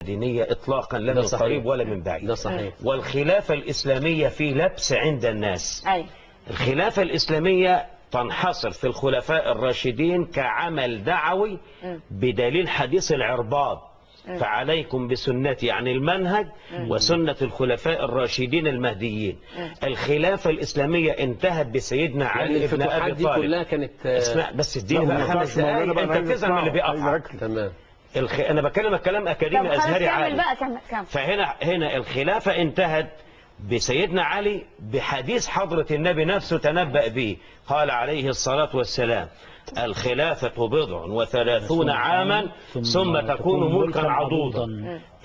دينية إطلاقا لا من قريب ولا من بعيد. ده صحيح. والخلافة الإسلامية في لبس عند الناس. أي. الخلافة الإسلامية تنحصر في الخلفاء الراشدين كعمل دعوي بدليل حديث العرباض فعليكم بسنتي يعني المنهج وسنة الخلفاء الراشدين المهديين. الخلافة الإسلامية انتهت بسيدنا علي بن أبي طالب. كلها كانت اسمع بس اديني بقى 5 دقايق انت بتزعل من اللي بيقطعك. تمام. انا بتكلم كلام اكاديمي ازهري عالي. كمل. فهنا الخلافة انتهت بسيدنا علي بحديث حضرة النبي نفسه تنبأ به، قال عليه الصلاة والسلام: الخلافة 37 عاما ثم تكون ملكا عضوضا.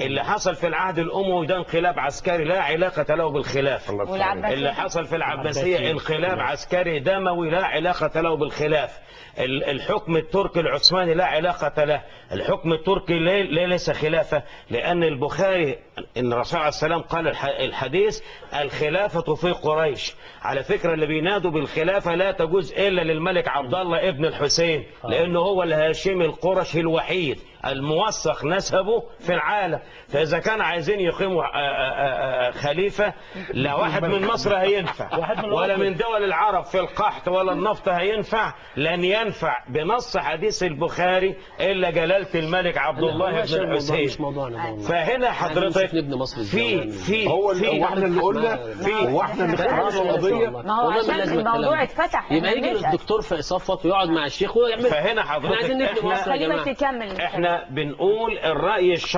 اللي حصل في العهد الأموي ده انقلاب عسكري لا علاقة له بالخلافة. اللي حصل في العباسية انقلاب عسكري دموي لا علاقة له بالخلافة. الحكم التركي العثماني لا علاقة له. الحكم التركي ليس خلافة، لأن البخاري إن الرسول عليه السلام قال الحديث: الخلافة في قريش. على فكرة اللي بينادوا بالخلافة لا تجوز إلا للملك عبد الله ابن الحسين، لأنه هو الهاشمي القرشي الوحيد الموثق نسبه في العالم. فإذا كان عايزين يقيموا خليفة، لا واحد من مصر هينفع ولا من دول العرب في القحط ولا النفط هينفع. لن ينفع بنص حديث البخاري إلا جلالة الملك عبد الله بن الحسين. فهنا حضرتك في هو احنا اللي قلنا هو احنا اللي اخترعنا القضية. ما هو عشان الموضوع اتفتح يبقى يجي الدكتور في صفوت ويقعد مع الشيخ ويعمل. فهنا حضرتك احنا بنقول الرأي الشرعي.